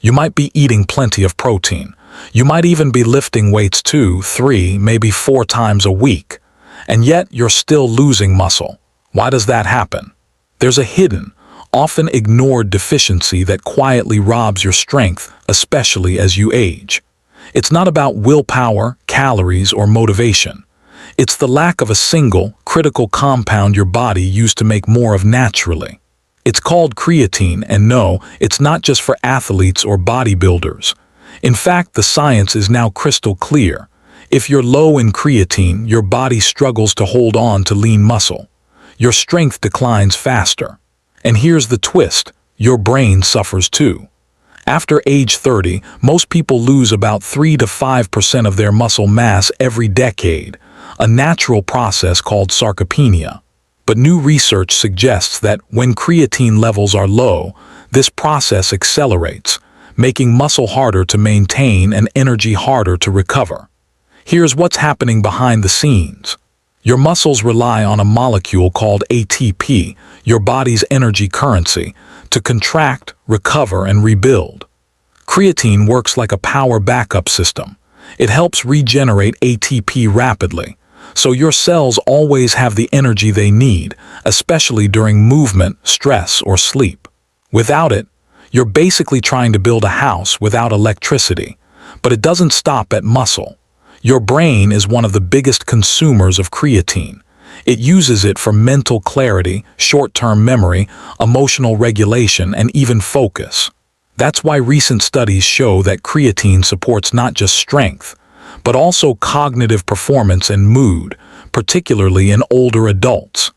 You might be eating plenty of protein. You might even be lifting weights 2, 3, maybe 4 times a week. And yet you're still losing muscle. Why does that happen? There's a hidden, often ignored deficiency that quietly robs your strength, especially as you age. It's not about willpower, calories, or motivation. It's the lack of a single, critical compound your body used to make more of naturally. It's called creatine, and no, it's not just for athletes or bodybuilders. In fact, the science is now crystal clear. If you're low in creatine, your body struggles to hold on to lean muscle. Your strength declines faster. And here's the twist, your brain suffers too. After age 30, most people lose about 3 to 5% of their muscle mass every decade, a natural process called sarcopenia. But new research suggests that when creatine levels are low, this process accelerates, making muscle harder to maintain and energy harder to recover. Here's what's happening behind the scenes. Your muscles rely on a molecule called ATP, your body's energy currency, to contract, recover, and rebuild. Creatine works like a power backup system. It helps regenerate ATP rapidly, so your cells always have the energy they need, especially during movement, stress, or sleep. Without it, you're basically trying to build a house without electricity. But it doesn't stop at muscle. Your brain is one of the biggest consumers of creatine. It uses it for mental clarity, short-term memory, emotional regulation, and even focus. That's why recent studies show that creatine supports not just strength, but also cognitive performance and mood, particularly in older adults.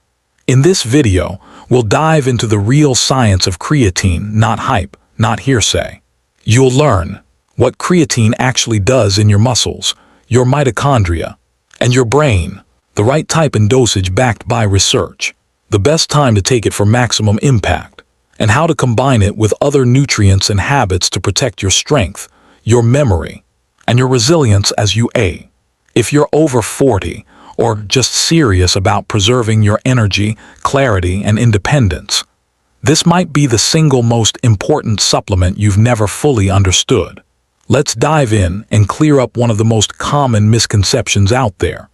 In this video, we'll dive into the real science of creatine, not hype, not hearsay. You'll learn what creatine actually does in your muscles, your mitochondria, and your brain, the right type and dosage backed by research, the best time to take it for maximum impact, and how to combine it with other nutrients and habits to protect your strength, your memory, and your resilience as you age. If you're over 40 or just serious about preserving your energy, clarity, and independence, this might be the single most important supplement you've never fully understood. Let's dive in and clear up one of the most common misconceptions out there.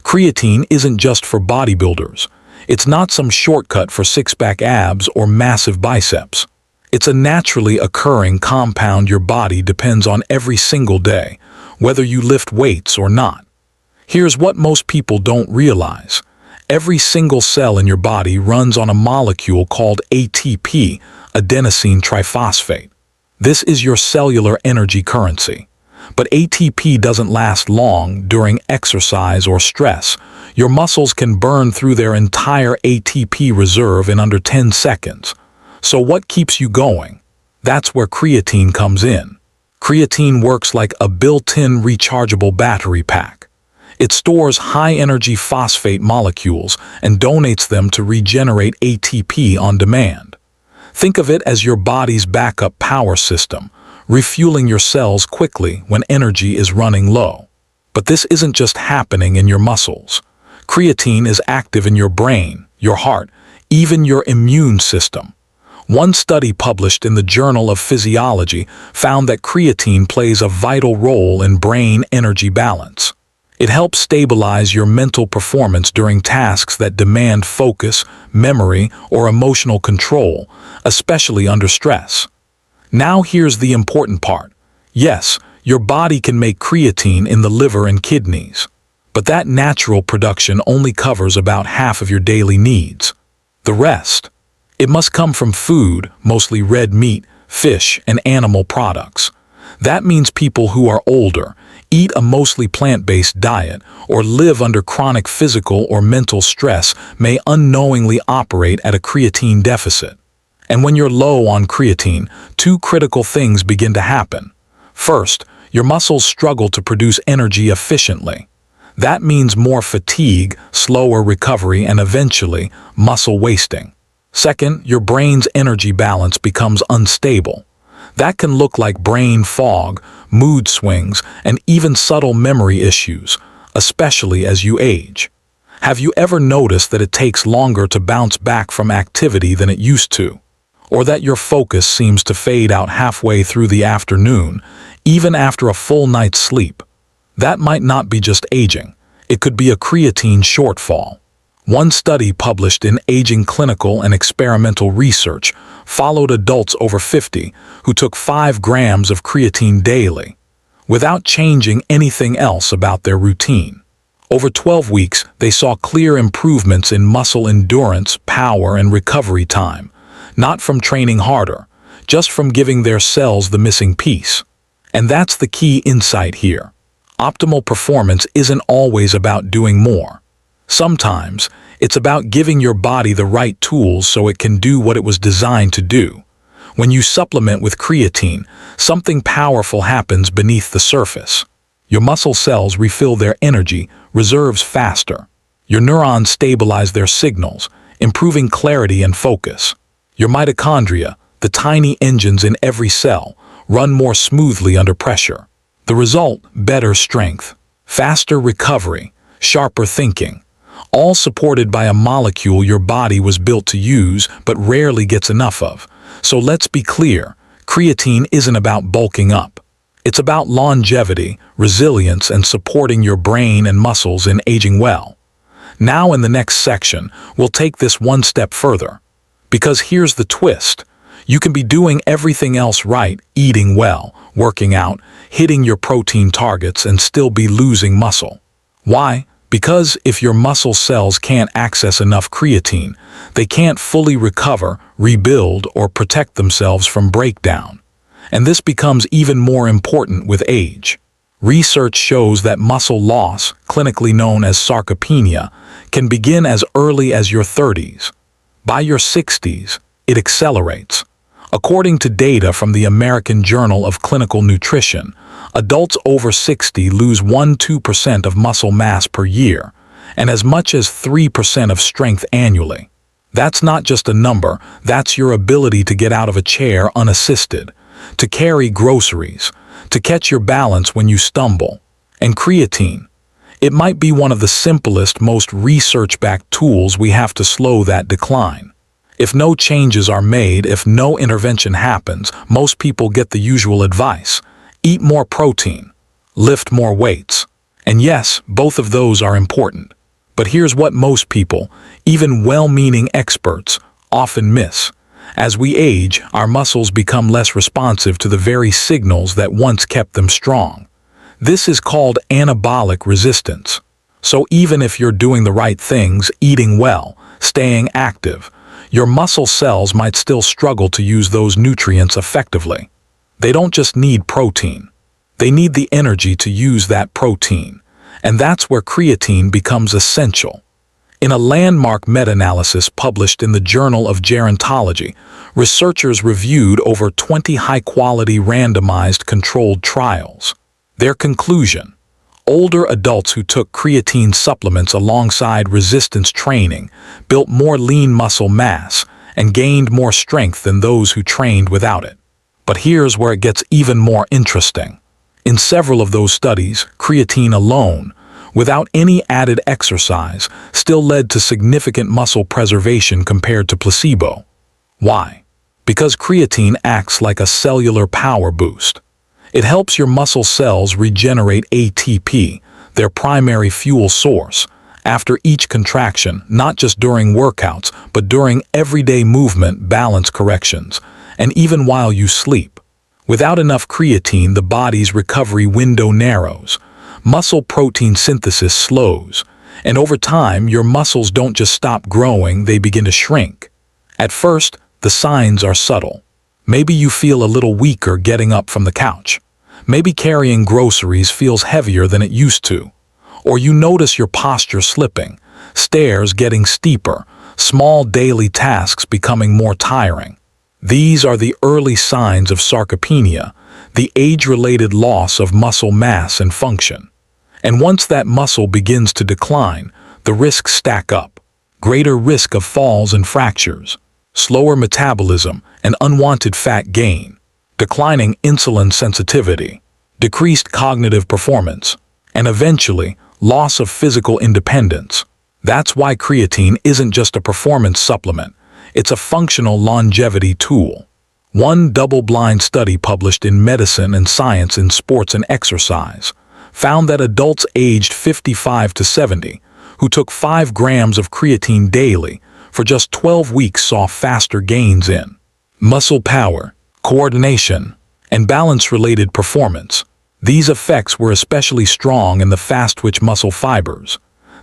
Creatine isn't just for bodybuilders. It's not some shortcut for six-pack abs or massive biceps. It's a naturally occurring compound your body depends on every single day, whether you lift weights or not. Here's what most people don't realize. Every single cell in your body runs on a molecule called ATP, adenosine triphosphate. This is your cellular energy currency. But ATP doesn't last long during exercise or stress. Your muscles can burn through their entire ATP reserve in under 10 seconds. So what keeps you going? That's where creatine comes in. Creatine works like a built-in rechargeable battery pack. It stores high-energy phosphate molecules and donates them to regenerate ATP on demand. Think of it as your body's backup power system, refueling your cells quickly when energy is running low. But this isn't just happening in your muscles. Creatine is active in your brain, your heart, even your immune system. One study published in the Journal of Physiology found that creatine plays a vital role in brain energy balance. It helps stabilize your mental performance during tasks that demand focus, memory, or emotional control, especially under stress. Now here's the important part. Yes, your body can make creatine in the liver and kidneys, but that natural production only covers about half of your daily needs. The rest, it must come from food, mostly red meat, fish, and animal products. That means people who are older, eat a mostly plant-based diet, or live under chronic physical or mental stress may unknowingly operate at a creatine deficit. And when you're low on creatine, two critical things begin to happen. First, your muscles struggle to produce energy efficiently. That means more fatigue, slower recovery, and eventually, muscle wasting. Second, your brain's energy balance becomes unstable. That can look like brain fog, mood swings, and even subtle memory issues, especially as you age. Have you ever noticed that it takes longer to bounce back from activity than it used to? or that your focus seems to fade out halfway through the afternoon, even after a full night's sleep. That might not be just aging. It could be a creatine shortfall. One study published in Aging Clinical and Experimental Research followed adults over 50 who took 5 grams of creatine daily, without changing anything else about their routine. Over 12 weeks, they saw clear improvements in muscle endurance, power, and recovery time, not from training harder, just from giving their cells the missing piece. And that's the key insight here. Optimal performance isn't always about doing more. Sometimes, it's about giving your body the right tools so it can do what it was designed to do. When you supplement with creatine, something powerful happens beneath the surface. Your muscle cells refill their energy reserves faster. Your neurons stabilize their signals, improving clarity and focus. Your mitochondria, the tiny engines in every cell, run more smoothly under pressure. The result, better strength, faster recovery, sharper thinking, all supported by a molecule your body was built to use but rarely gets enough of. So let's be clear, creatine isn't about bulking up. It's about longevity, resilience, and supporting your brain and muscles in aging well. Now in the next section, we'll take this one step further. Because here's the twist. You can be doing everything else right, eating well, working out, hitting your protein targets, and still be losing muscle. Why? Because if your muscle cells can't access enough creatine, they can't fully recover, rebuild, or protect themselves from breakdown. And this becomes even more important with age. Research shows that muscle loss, clinically known as sarcopenia, can begin as early as your 30s. By your 60s, it accelerates. According to data from the American Journal of Clinical Nutrition, adults over 60 lose 1–2% of muscle mass per year, and as much as 3% of strength annually. That's not just a number, that's your ability to get out of a chair unassisted, to carry groceries, to catch your balance when you stumble. And creatine. It might be one of the simplest, most research-backed tools we have to slow that decline. If no changes are made, if no intervention happens, most people get the usual advice. Eat more protein. Lift more weights. And yes, both of those are important. But here's what most people, even well-meaning experts, often miss. As we age, our muscles become less responsive to the very signals that once kept them strong. This is called anabolic resistance. So even if you're doing the right things, eating well, staying active, your muscle cells might still struggle to use those nutrients effectively. They don't just need protein. They need the energy to use that protein. And that's where creatine becomes essential. In a landmark meta-analysis published in the Journal of Gerontology, researchers reviewed over 20 high-quality randomized controlled trials. Their conclusion: older adults who took creatine supplements alongside resistance training built more lean muscle mass and gained more strength than those who trained without it. But here's where it gets even more interesting. In several of those studies, creatine alone, without any added exercise, still led to significant muscle preservation compared to placebo. Why? Because creatine acts like a cellular power boost. It helps your muscle cells regenerate ATP, their primary fuel source, after each contraction, not just during workouts, but during everyday movement, balance corrections, and even while you sleep. Without enough creatine, the body's recovery window narrows. Muscle protein synthesis slows, and over time, your muscles don't just stop growing, they begin to shrink. At first, the signs are subtle. Maybe you feel a little weaker getting up from the couch. Maybe carrying groceries feels heavier than it used to. Or you notice your posture slipping, stairs getting steeper, small daily tasks becoming more tiring. These are the early signs of sarcopenia, the age-related loss of muscle mass and function. And once that muscle begins to decline, the risks stack up. Greater risk of falls and fractures, slower metabolism and unwanted fat gain, declining insulin sensitivity, decreased cognitive performance, and eventually, loss of physical independence. That's why creatine isn't just a performance supplement. It's a functional longevity tool. One double-blind study published in Medicine and Science in Sports and Exercise found that adults aged 55 to 70 who took 5 grams of creatine daily for just 12 weeks saw faster gains in muscle power, coordination, and balance-related performance. These effects were especially strong in the fast-twitch muscle fibers,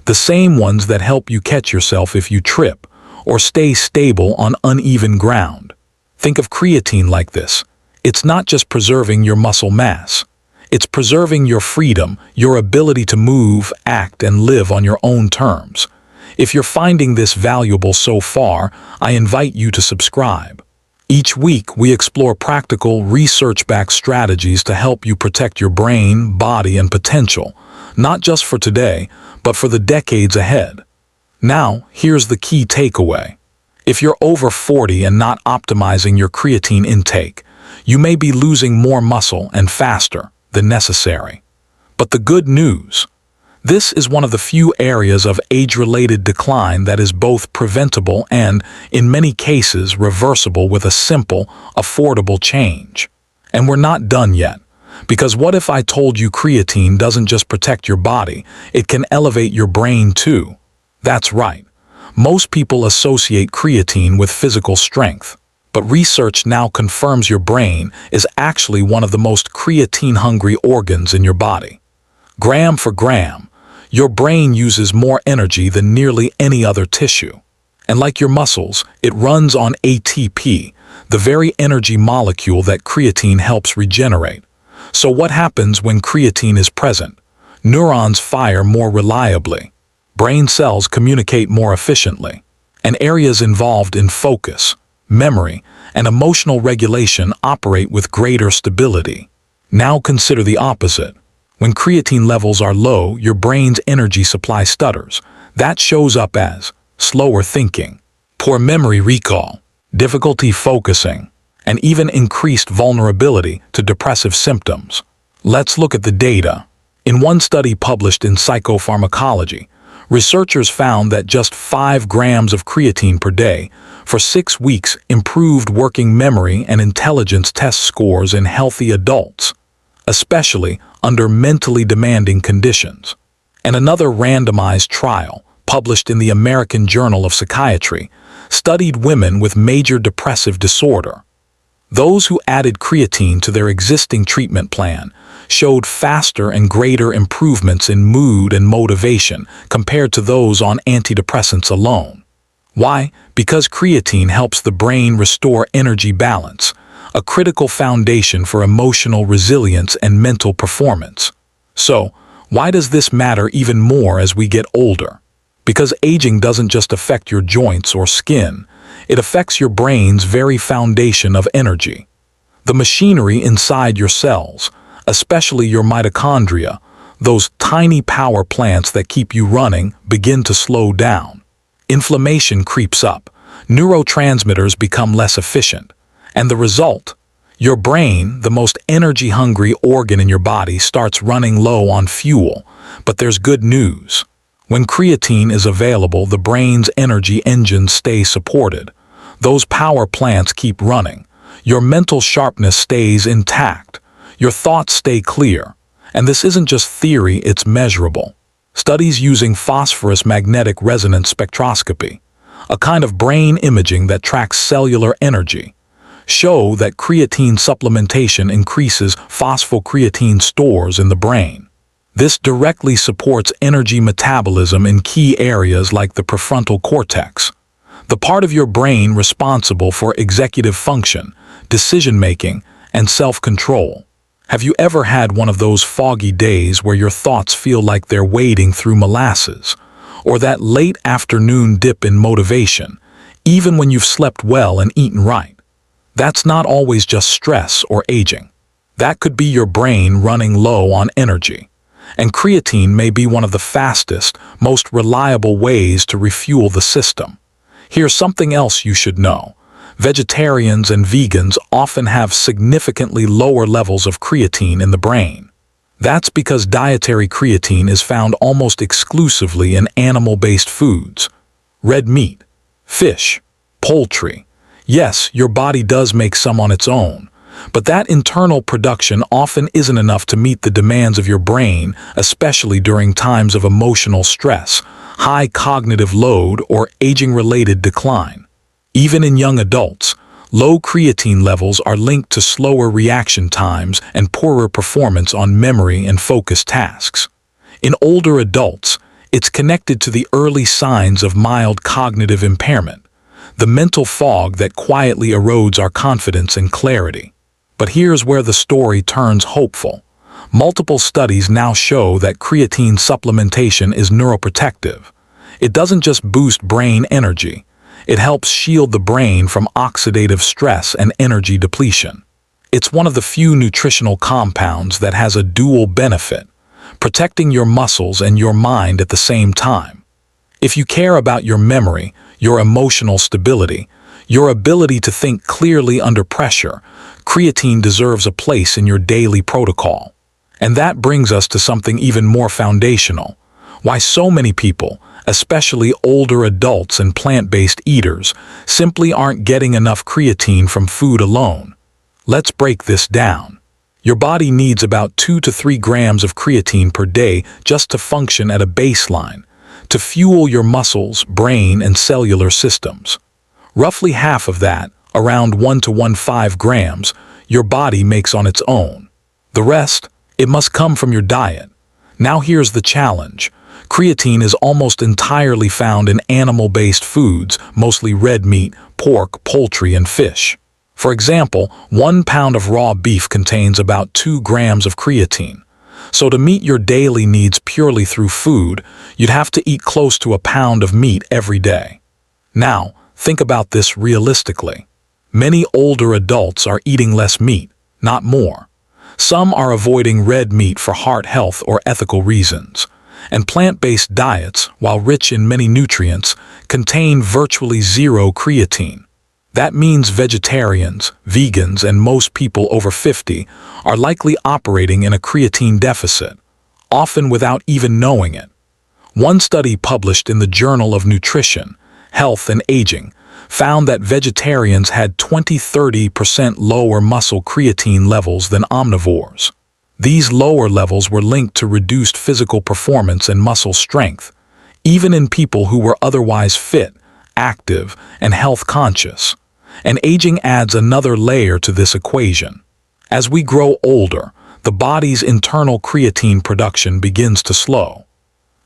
the same ones that help you catch yourself if you trip or stay stable on uneven ground. Think of creatine like this. It's not just preserving your muscle mass. It's preserving your freedom, your ability to move, act, and live on your own terms. If you're finding this valuable so far, I invite you to subscribe. Each week, we explore practical, research-backed strategies to help you protect your brain, body, and potential, not just for today, but for the decades ahead. Now, here's the key takeaway. If you're over 40 and not optimizing your creatine intake, you may be losing more muscle and faster than necessary. But the good news, this is one of the few areas of age-related decline that is both preventable and, in many cases, reversible with a simple, affordable change. And we're not done yet. Because what if I told you creatine doesn't just protect your body, it can elevate your brain too? That's right. Most people associate creatine with physical strength. But research now confirms your brain is actually one of the most creatine-hungry organs in your body. Gram for gram, your brain uses more energy than nearly any other tissue. And like your muscles, it runs on ATP, the very energy molecule that creatine helps regenerate. So what happens when creatine is present? Neurons fire more reliably. Brain cells communicate more efficiently. And areas involved in focus, memory, and emotional regulation operate with greater stability. Now consider the opposite. When creatine levels are low, your brain's energy supply stutters. That shows up as slower thinking, poor memory recall, difficulty focusing, and even increased vulnerability to depressive symptoms. Let's look at the data. In one study published in Psychopharmacology, researchers found that just 5 grams of creatine per day for 6 weeks improved working memory and intelligence test scores in healthy adults, especially under mentally demanding conditions. And another randomized trial, published in the American Journal of Psychiatry, studied women with major depressive disorder. Those who added creatine to their existing treatment plan showed faster and greater improvements in mood and motivation compared to those on antidepressants alone. Why? Because creatine helps the brain restore energy balance, a critical foundation for emotional resilience and mental performance. So, why does this matter even more as we get older? Because aging doesn't just affect your joints or skin, it affects your brain's very foundation of energy. The machinery inside your cells, especially your mitochondria, those tiny power plants that keep you running, begin to slow down. Inflammation creeps up, neurotransmitters become less efficient, and the result? Your brain, the most energy-hungry organ in your body, starts running low on fuel. But there's good news. When creatine is available, the brain's energy engines stay supported. Those power plants keep running. Your mental sharpness stays intact. Your thoughts stay clear. And this isn't just theory, it's measurable. Studies using phosphorus magnetic resonance spectroscopy, a kind of brain imaging that tracks cellular energy, show that creatine supplementation increases phosphocreatine stores in the brain. This directly supports energy metabolism in key areas like the prefrontal cortex, the part of your brain responsible for executive function, decision-making, and self-control. Have you ever had one of those foggy days where your thoughts feel like they're wading through molasses? Or that late afternoon dip in motivation, even when you've slept well and eaten right? That's not always just stress or aging. That could be your brain running low on energy. And creatine may be one of the fastest, most reliable ways to refuel the system. Here's something else you should know. Vegetarians and vegans often have significantly lower levels of creatine in the brain. That's because dietary creatine is found almost exclusively in animal-based foods. Red meat, fish, Poultry. Yes, your body does make some on its own, but that internal production often isn't enough to meet the demands of your brain, especially during times of emotional stress, high cognitive load, or aging-related decline. Even in young adults, low creatine levels are linked to slower reaction times and poorer performance on memory and focus tasks. In older adults, it's connected to the early signs of mild cognitive impairment, the mental fog that quietly erodes our confidence and clarity. But here's where the story turns hopeful. Multiple studies now show that creatine supplementation is neuroprotective. It doesn't just boost brain energy, it helps shield the brain from oxidative stress and energy depletion. It's one of the few nutritional compounds that has a dual benefit, protecting your muscles and your mind at the same time. If you care about your memory, your emotional stability, your ability to think clearly under pressure, creatine deserves a place in your daily protocol. And that brings us to something even more foundational: why so many people, especially older adults and plant-based eaters, simply aren't getting enough creatine from food alone. Let's break this down. Your body needs about 2 to 3 grams of creatine per day just to function at a baseline, to fuel your muscles, brain, and cellular systems. Roughly half of that, around 1 to 1.5 grams, your body makes on its own. The rest, it must come from your diet. Now here's the challenge. Creatine is almost entirely found in animal-based foods, mostly red meat, pork, poultry, and fish. For example, 1 pound of raw beef contains about 2 grams of creatine. So to meet your daily needs purely through food, you'd have to eat close to a pound of meat every day. Now, think about this realistically. Many older adults are eating less meat, not more. Some are avoiding red meat for heart health or ethical reasons. And plant-based diets, while rich in many nutrients, contain virtually zero creatine. That means vegetarians, vegans, and most people over 50 are likely operating in a creatine deficit, often without even knowing it. One study published in the Journal of Nutrition, Health and Aging found that vegetarians had 20–30% lower muscle creatine levels than omnivores. These lower levels were linked to reduced physical performance and muscle strength, even in people who were otherwise fit, active, and health-conscious. And aging adds another layer to this equation. As we grow older, the body's internal creatine production begins to slow.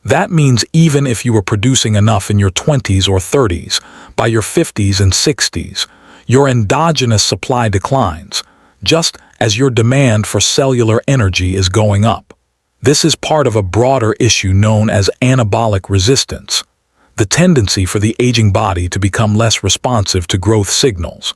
That means even if you were producing enough in your 20s or 30s, by your 50s and 60s, your endogenous supply declines, just as your demand for cellular energy is going up. This is part of a broader issue known as anabolic resistance, the tendency for the aging body to become less responsive to growth signals.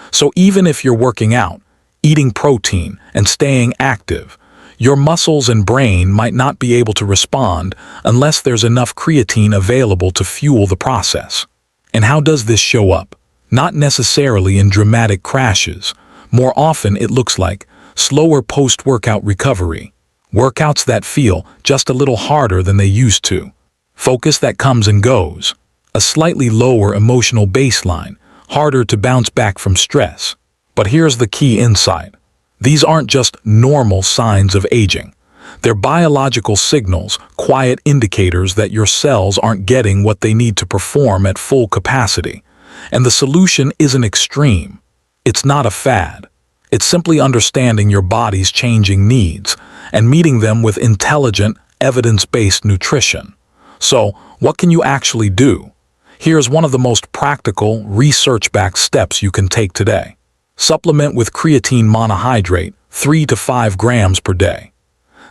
So even if you're working out, eating protein, and staying active, your muscles and brain might not be able to respond unless there's enough creatine available to fuel the process. And how does this show up? Not necessarily in dramatic crashes. More often it looks like slower post-workout recovery, workouts that feel just a little harder than they used to, focus that comes and goes, a slightly lower emotional baseline, harder to bounce back from stress. But here's the key insight. These aren't just normal signs of aging. They're biological signals, quiet indicators that your cells aren't getting what they need to perform at full capacity. And the solution isn't extreme. It's not a fad. It's simply understanding your body's changing needs and meeting them with intelligent, evidence-based nutrition. So, what can you actually do? Here's one of the most practical, research-backed steps you can take today. Supplement with creatine monohydrate, 3 to 5 grams per day.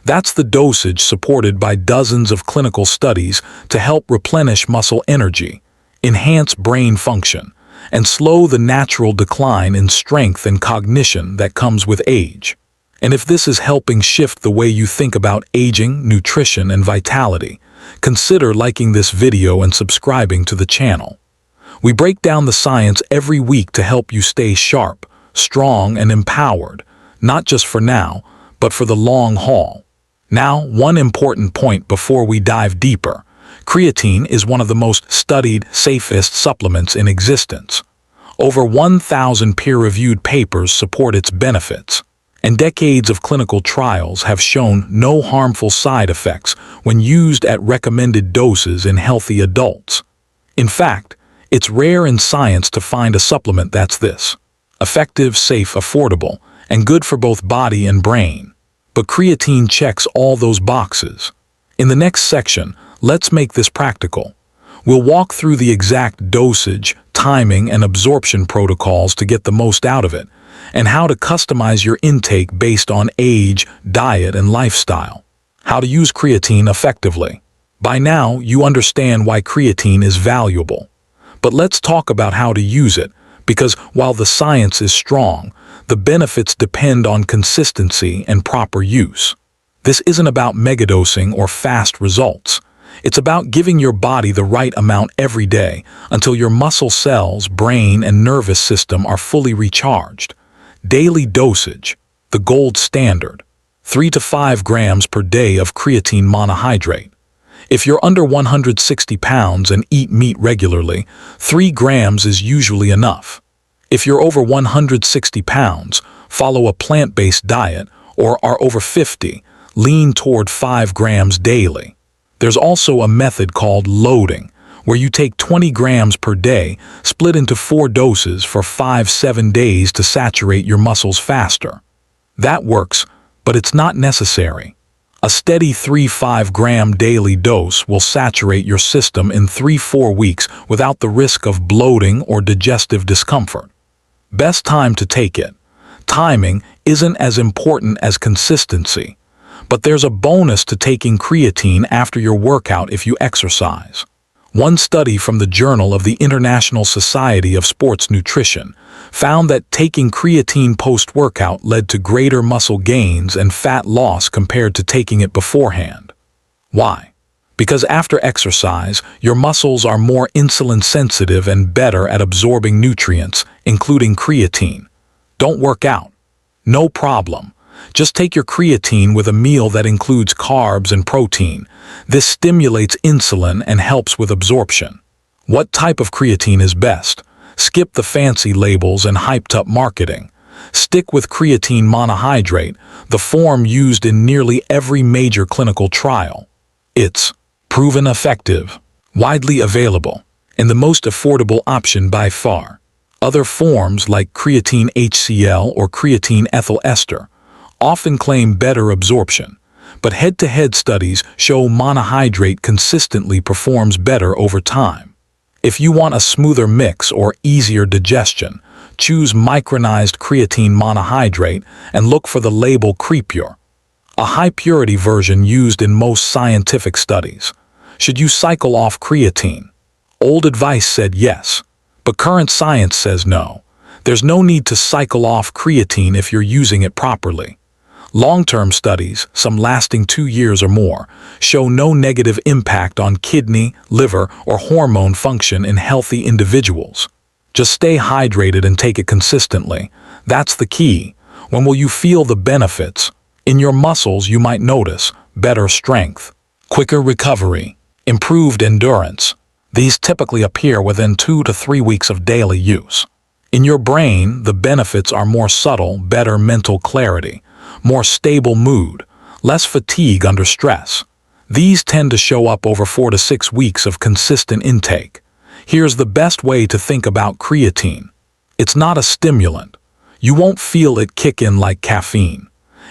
That's the dosage supported by dozens of clinical studies to help replenish muscle energy, enhance brain function, and slow the natural decline in strength and cognition that comes with age. And if this is helping shift the way you think about aging, nutrition, and vitality, consider liking this video and subscribing to the channel. We break down the science every week to help you stay sharp, strong, and empowered, not just for now, but for the long haul. Now, one important point before we dive deeper. Creatine is one of the most studied, safest supplements in existence. Over 1,000 peer-reviewed papers support its benefits, and decades of clinical trials have shown no harmful side effects when used at recommended doses in healthy adults. In fact, it's rare in science to find a supplement that's this effective, safe, affordable, and good for both body and brain. But creatine checks all those boxes. In the next section, let's make this practical. We'll walk through the exact dosage, timing, and absorption protocols to get the most out of it, and how to customize your intake based on age, diet, and lifestyle. How to use creatine effectively. By now, you understand why creatine is valuable. But let's talk about how to use it, because while the science is strong, the benefits depend on consistency and proper use. This isn't about megadosing or fast results. It's about giving your body the right amount every day until your muscle cells, brain, and nervous system are fully recharged. Daily dosage, the gold standard, 3 to 5 grams per day of creatine monohydrate. If you're under 160 pounds and eat meat regularly, 3 grams is usually enough. If you're over 160 pounds, follow a plant-based diet, or are over 50, lean toward 5 grams daily. There's also a method called loading, where you take 20 grams per day, split into 4 doses for 5-7 days to saturate your muscles faster. That works, but it's not necessary. A steady 3-5 gram daily dose will saturate your system in 3-4 weeks without the risk of bloating or digestive discomfort. Best time to take it. Timing isn't as important as consistency, but there's a bonus to taking creatine after your workout if you exercise. One study from the Journal of the International Society of Sports Nutrition found that taking creatine post-workout led to greater muscle gains and fat loss compared to taking it beforehand. Why? Because after exercise, your muscles are more insulin sensitive and better at absorbing nutrients, including creatine. Don't work out. No problem. Just take your creatine with a meal that includes carbs and protein. This stimulates insulin and helps with absorption. What type of creatine is best? Skip the fancy labels and hyped-up marketing. Stick with creatine monohydrate, the form used in nearly every major clinical trial. It's proven effective, widely available, and the most affordable option by far. Other forms like creatine HCl or creatine ethyl ester often claim better absorption, but head-to-head studies show monohydrate consistently performs better over time. If you want a smoother mix or easier digestion, choose micronized creatine monohydrate and look for the label CrePure, a high-purity version used in most scientific studies. Should you cycle off creatine? Old advice said yes, but current science says no. There's no need to cycle off creatine if you're using it properly. Long-term studies, some lasting 2 years or more, show no negative impact on kidney, liver, or hormone function in healthy individuals. Just stay hydrated and take it consistently. That's the key. When will you feel the benefits? In your muscles, you might notice better strength, quicker recovery, improved endurance. These typically appear within 2 to 3 weeks of daily use. In your brain, the benefits are more subtle, better mental clarity, more stable mood, less fatigue under stress. These tend to show up over 4 to 6 weeks of consistent intake. Here's the best way to think about creatine. It's not a stimulant. You won't feel it kick in like caffeine.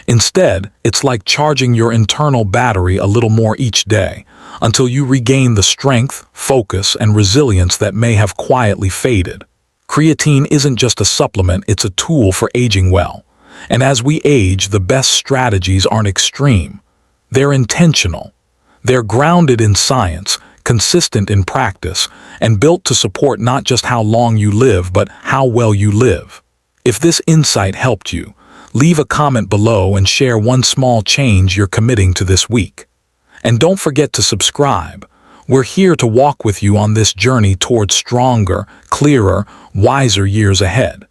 Instead, it's like charging your internal battery a little more each day, until you regain the strength, focus, and resilience that may have quietly faded. Creatine isn't just a supplement, it's a tool for aging well. And as we age, the best strategies aren't extreme. They're intentional. They're grounded in science, consistent in practice, and built to support not just how long you live, but how well you live. If this insight helped you, leave a comment below and share one small change you're committing to this week. And don't forget to subscribe. We're here to walk with you on this journey towards stronger, clearer, wiser years ahead.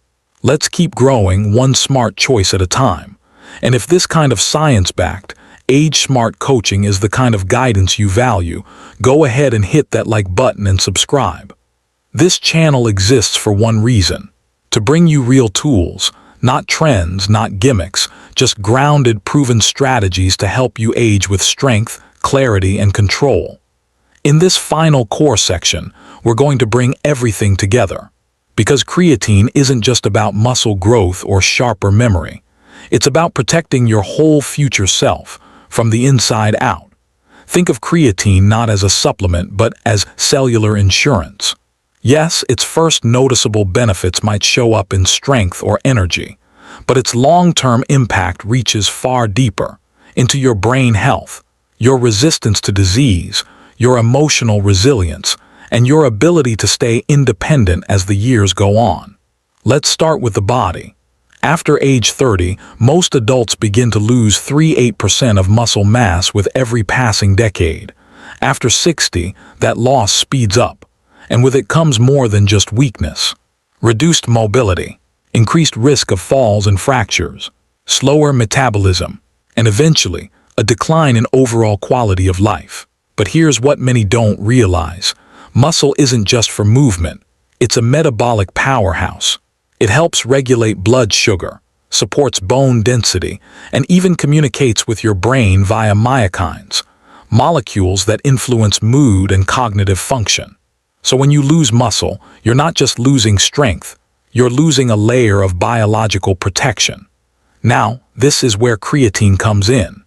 Let's keep growing one smart choice at a time. And if this kind of science-backed, age-smart coaching is the kind of guidance you value, go ahead and hit that like button and subscribe. This channel exists for one reason: to bring you real tools, not trends, not gimmicks, just grounded, proven strategies to help you age with strength, clarity, and control. In this final core section, we're going to bring everything together. Because creatine isn't just about muscle growth or sharper memory. It's about protecting your whole future self, from the inside out. Think of creatine not as a supplement, but as cellular insurance. Yes, its first noticeable benefits might show up in strength or energy, but its long-term impact reaches far deeper, into your brain health, your resistance to disease, your emotional resilience, and your ability to stay independent as the years go on. Let's start with the body. After age 30, most adults begin to lose 3–8% of muscle mass with every passing decade. After 60, that loss speeds up, and with it comes more than just weakness. Reduced mobility, increased risk of falls and fractures, slower metabolism, and eventually, a decline in overall quality of life. But here's what many don't realize. Muscle isn't just for movement, it's a metabolic powerhouse. It helps regulate blood sugar, supports bone density, and even communicates with your brain via myokines, molecules that influence mood and cognitive function. So when you lose muscle, you're not just losing strength, you're losing a layer of biological protection. Now, this is where creatine comes in.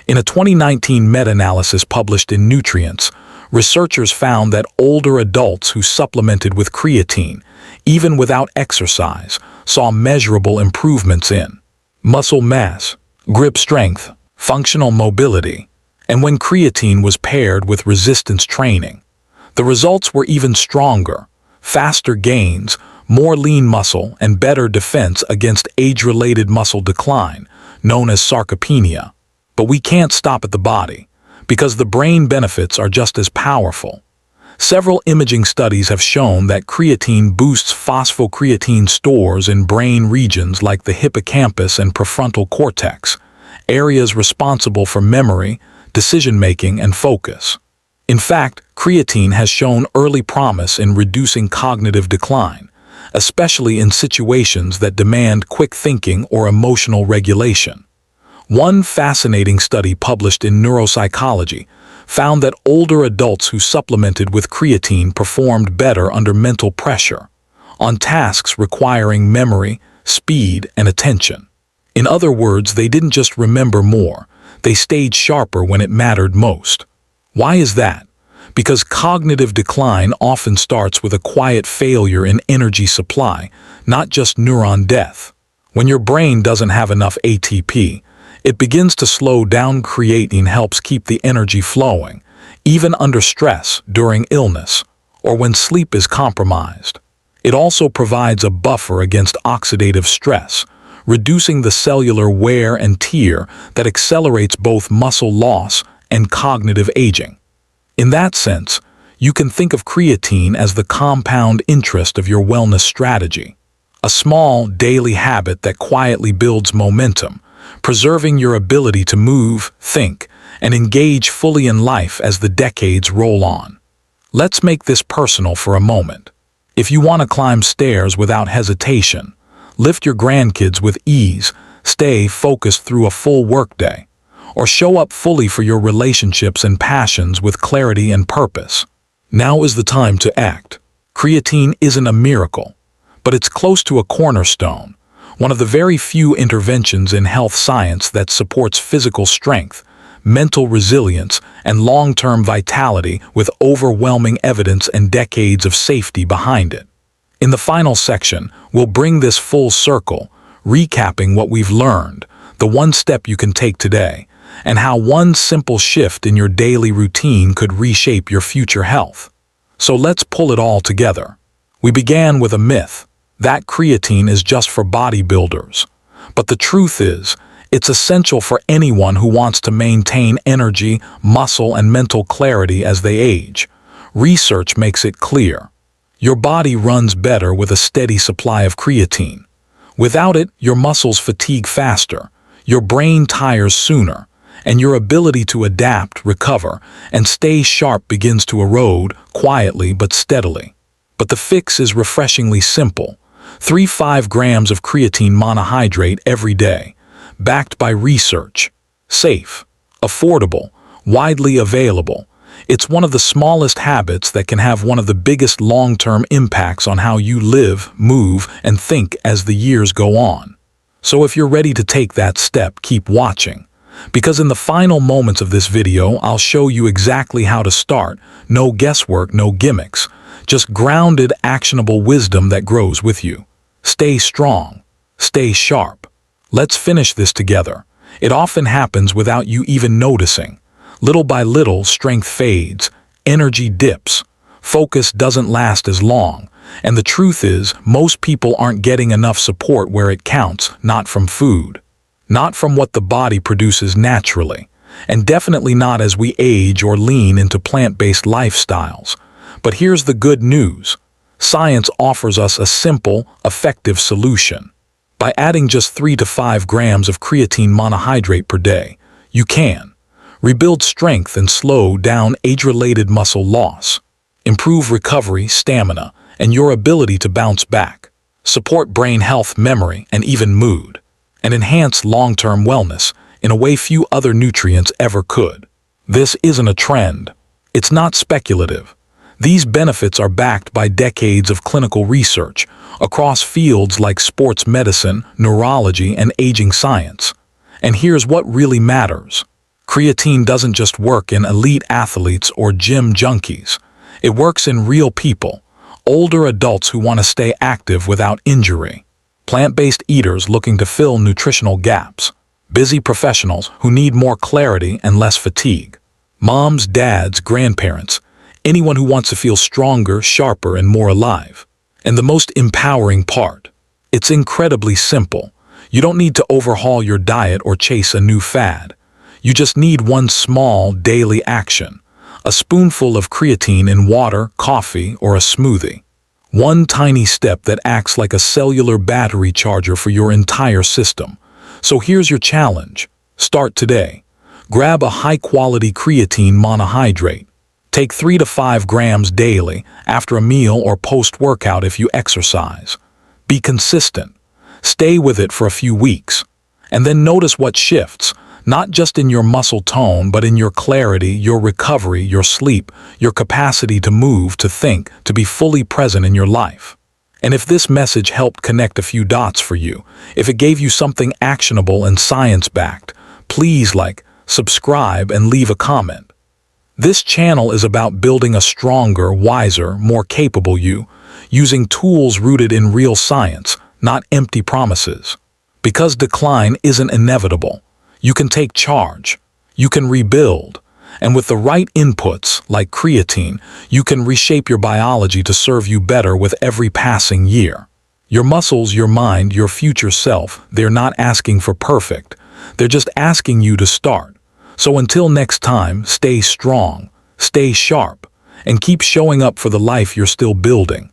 In a 2019 meta-analysis published in Neuroscience, researchers found that older adults who supplemented with creatine, even without exercise, saw measurable improvements in muscle mass, grip strength, functional mobility, and when creatine was paired with resistance training, the results were even stronger: faster gains, more lean muscle, and better defense against age-related muscle decline, known as sarcopenia. But we can't stop at the body, because the brain benefits are just as powerful. Several imaging studies have shown that creatine boosts phosphocreatine stores in brain regions like the hippocampus and prefrontal cortex, areas responsible for memory, decision-making, and focus. In fact, creatine has shown early promise in reducing cognitive decline, especially in situations that demand quick thinking or emotional regulation. One fascinating study published in Neuropsychology found that older adults who supplemented with creatine performed better under mental pressure, on tasks requiring memory, speed, and attention. In other words, they didn't just remember more, they stayed sharper when it mattered most. Why is that? Because cognitive decline often starts with a quiet failure in energy supply, not just neuron death. When your brain doesn't have enough ATP, it begins to slow down. Creatine helps keep the energy flowing, even under stress, during illness, or when sleep is compromised. It also provides a buffer against oxidative stress, reducing the cellular wear and tear that accelerates both muscle loss and cognitive aging. In that sense, you can think of creatine as the compound interest of your wellness strategy, a small daily habit that quietly builds momentum, preserving your ability to move, think, and engage fully in life as the decades roll on. Let's make this personal for a moment. If you want to climb stairs without hesitation, lift your grandkids with ease, stay focused through a full workday, or show up fully for your relationships and passions with clarity and purpose, now is the time to act. Creatine isn't a miracle, but it's close to a cornerstone, one of the very few interventions in health science that supports physical strength, mental resilience, and long-term vitality with overwhelming evidence and decades of safety behind it. In the final section, we'll bring this full circle, recapping what we've learned, the one step you can take today, and how one simple shift in your daily routine could reshape your future health. So let's pull it all together. We began with a myth, that creatine is just for bodybuilders. But the truth is, it's essential for anyone who wants to maintain energy, muscle, and mental clarity as they age. Research makes it clear. Your body runs better with a steady supply of creatine. Without it, your muscles fatigue faster, your brain tires sooner, and your ability to adapt, recover, and stay sharp begins to erode quietly but steadily. But the fix is refreshingly simple. 3-5 grams of creatine monohydrate every day, backed by research. Safe, affordable, widely available. It's one of the smallest habits that can have one of the biggest long-term impacts on how you live, move, and think as the years go on. So if you're ready to take that step, keep watching. Because in the final moments of this video, I'll show you exactly how to start. No guesswork, no gimmicks. Just grounded, actionable wisdom that grows with you. Stay strong. Stay sharp. Let's finish this together. It often happens without you even noticing. Little by little, strength fades, energy dips, focus doesn't last as long, and the truth is, most people aren't getting enough support where it counts, not from food, not from what the body produces naturally, and definitely not as we age or lean into plant-based lifestyles. But here's the good news. Science offers us a simple, effective solution. By adding just 3 to 5 grams of creatine monohydrate per day, you can rebuild strength and slow down age-related muscle loss, improve recovery, stamina, and your ability to bounce back, support brain health, memory, and even mood, and enhance long-term wellness in a way few other nutrients ever could. This isn't a trend. It's not speculative. These benefits are backed by decades of clinical research across fields like sports medicine, neurology, and aging science. And here's what really matters. Creatine doesn't just work in elite athletes or gym junkies. It works in real people, older adults who want to stay active without injury, plant-based eaters looking to fill nutritional gaps, busy professionals who need more clarity and less fatigue, moms, dads, grandparents, anyone who wants to feel stronger, sharper, and more alive. And the most empowering part, it's incredibly simple. You don't need to overhaul your diet or chase a new fad. You just need one small daily action, a spoonful of creatine in water, coffee, or a smoothie. One tiny step that acts like a cellular battery charger for your entire system. So here's your challenge. Start today. Grab a high-quality creatine monohydrate. Take 3 to 5 grams daily after a meal or post-workout if you exercise. Be consistent. Stay with it for a few weeks. And then notice what shifts. Not just in your muscle tone, but in your clarity, your recovery, your sleep, your capacity to move, to think, to be fully present in your life. And if this message helped connect a few dots for you, if it gave you something actionable and science-backed, please like, subscribe, and leave a comment. This channel is about building a stronger, wiser, more capable you, using tools rooted in real science, not empty promises. Because decline isn't inevitable. You can take charge, you can rebuild, and with the right inputs, like creatine, you can reshape your biology to serve you better with every passing year. Your muscles, your mind, your future self, they're not asking for perfect, they're just asking you to start. So until next time, stay strong, stay sharp, and keep showing up for the life you're still building.